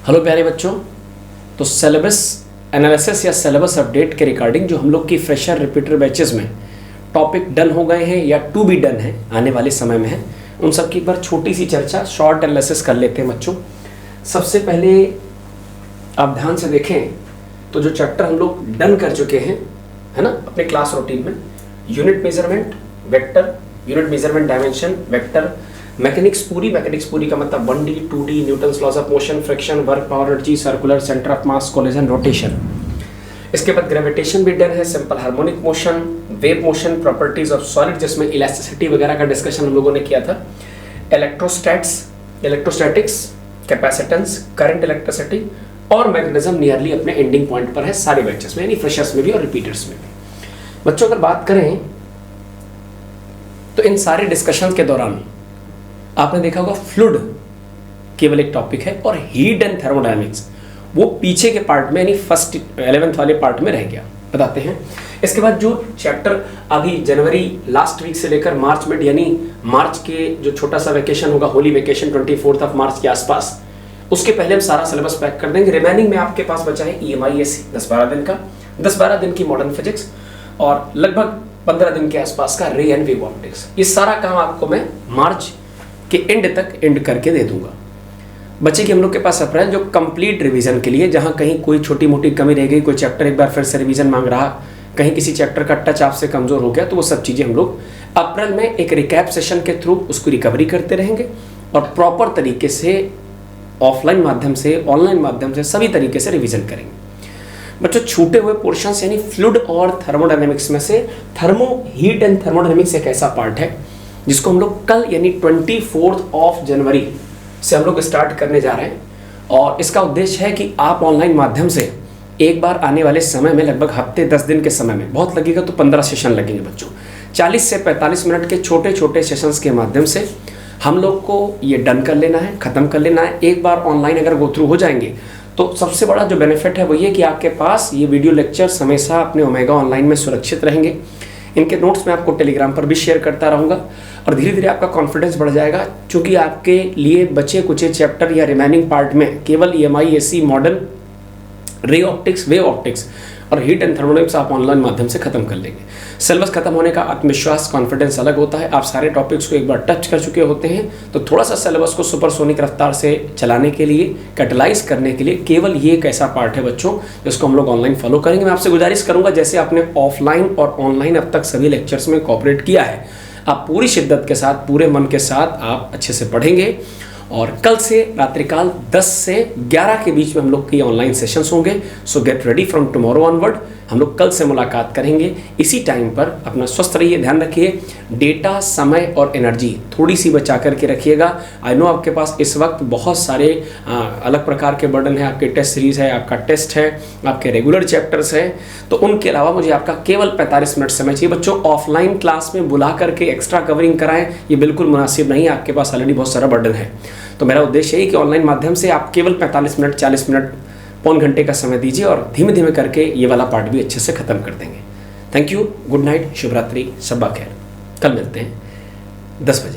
Hello प्यारे बच्चों, तो सिलेबस एनालिसिस या सिलेबस अपडेट के रिगार्डिंग जो हम लोग की फ्रेशर रिपीटर बैचेस में टॉपिक डन हो गए हैं या टू बी डन है आने वाले समय में है, उन सब की एक बार छोटी सी चर्चा शॉर्ट एनालिसिस कर लेते हैं बच्चों। सबसे पहले आप ध्यान से देखें तो जो चैप्टर हम लोग डन कर चुके हैं है ना अपने क्लास रूटीन में, unit measurement vector, unit measurement dimension vector, mechanics पूरी का मतलब 1D 2D, Newton's laws of motion, friction, work, power, energy, circular, centre of mass, collision, rotation. इसके बाद ग्रेविटेशन भी डन है, simple harmonic motion, wave motion, properties of solid जिसमें elasticity वगैरह का डिस्कशन हम लोगों ने किया था, इलेक्ट्रोस्टैटिक्स, कैपेसिटेंस, करंट इलेक्ट्रिसिटी और मैग्नेटिज्म नियरली अपने एंडिंग पॉइंट पर है सारे बैचेस में, यानी फ्रेशर्स में भी और रिपीटर्स में भी। बच्चों अगर बात करें तो इन सारे डिस्कशन के दौरान आपने देखा होगा फ्लूइड केवल एक टॉपिक है और हीट एंड थर्मोडायनेमिक्स वो पीछे के पार्ट में यानी फर्स्ट 11th वाले पार्ट में रह गया, बताते हैं। इसके बाद जो चैप्टर अभी जनवरी लास्ट वीक से लेकर मार्च में, यानी मार्च के जो छोटा सा वेकेशन होगा, होली वेकेशन 24 मार्च के आसपास, उसके पहले हम सारा सिलेबस पैक कर देंगे। रिमेनिंग में आपके पास बचा है EMI/SC 10-12 दिन का, 10-12 दिन की मॉडर्न फिजिक्स और लगभग 15 दिन के आसपास का रे एंड वेव ऑप्टिक्स। ये सारा काम आपको मैं मार्च के एंड तक एंड करके दे दूंगा। बचेगी हम लोग के पास अप्रैल जो कंप्लीट रिवीजन के लिए, जहां कहीं कोई छोटी मोटी कमी रह गई, कोई चैप्टर एक बार फिर से रिवीजन मांग रहा, कहीं किसी चैप्टर का टच आपसे कमजोर हो गया, तो वो सब चीजें हम लोग अप्रैल में एक रिकैप सेशन के थ्रू उसको रिकवरी करते रहेंगे और प्रॉपर तरीके से ऑफलाइन माध्यम से, ऑनलाइन माध्यम से, सभी तरीके से रिवीजन करेंगे। बच्चों छूटे हुए पोर्शंस यानी फ्लूइड और थर्मोडायनेमिक्स में से हीट एंड थर्मोडायनेमिक्स एक ऐसा पार्ट है जिसको हम लोग कल यानी 24 जनवरी से हम लोग स्टार्ट करने जा रहे हैं और इसका उद्देश्य है कि आप ऑनलाइन माध्यम से एक बार आने वाले समय में, लगभग हफ्ते 10 दिन के समय में, बहुत लगेगा तो 15 सेशन लगेंगे बच्चों, 40 से 45 मिनट के छोटे छोटे सेशंस के माध्यम से हम लोग को ये डन कर लेना है, ख़त्म कर लेना है। एक बार ऑनलाइन अगर गो थ्रू हो जाएंगे तो सबसे बड़ा जो बेनिफिट है वो ये कि आपके पास ये वीडियो लेक्चर्स हमेशा अपने ओमेगा ऑनलाइन में सुरक्षित रहेंगे। इनके नोट्स मैं आपको टेलीग्राम पर भी शेयर करता रहूँगा और धीरे धीरे आपका कॉन्फिडेंस बढ़ जाएगा, क्योंकि आपके लिए बचे कुछ चैप्टर या रिमेनिंग पार्ट में केवल EMI/SC model, ray optics, wave optics और हीट एंड थर्मोडायनेमिक्स आप ऑनलाइन माध्यम से खत्म कर लेंगे। सिलेबस खत्म होने का आत्मविश्वास, कॉन्फिडेंस अलग होता है। आप सारे टॉपिक्स को एक बार टच कर चुके होते हैं, तो थोड़ा सा सिलेबस को सुपरसोनिक रफ्तार से चलाने के लिए, कैटलाइज करने के लिए केवल ये एक ऐसा पार्ट है बच्चों जिसको हम लोग ऑनलाइन फॉलो करेंगे। मैं आपसे गुजारिश करूंगा, जैसे आपने ऑफलाइन और ऑनलाइन अब तक सभी लेक्चर्स में कोऑपरेट किया है, आप पूरी शिद्दत के साथ, पूरे मन के साथ आप अच्छे से पढ़ेंगे और कल से रात्रिकाल 10 से 11 के बीच में हम लोग की ऑनलाइन सेशंस होंगे। सो get ready from tomorrow onward. हम लोग कल से मुलाकात करेंगे इसी टाइम पर। अपना स्वस्थ रहिए, ध्यान रखिए, डेटा, समय और एनर्जी थोड़ी सी बचा करके रखिएगा। आई नो आपके पास इस वक्त बहुत सारे अलग प्रकार के बर्डन है, आपके टेस्ट सीरीज है, आपका टेस्ट है, आपके रेगुलर चैप्टर्स हैं, तो उनके अलावा मुझे आपका केवल 45 मिनट समय चाहिए। बच्चों ऑफलाइन क्लास में बुला करके एक्स्ट्रा कवरिंग कराएं, ये बिल्कुल मुनासिब नहीं है, आपके पास ऑलरेडी बहुत सारा बर्डन है। तो मेरा उद्देश्य है कि ऑनलाइन माध्यम से आप केवल 45 मिनट, 40 मिनट, पौन घंटे का समय दीजिए और धीमे धीमे करके ये वाला पार्ट भी अच्छे से खत्म कर देंगे। थैंक यू, गुड नाइट, शुभ रात्रि, शब्बा खैर। कल मिलते हैं 10 बजे।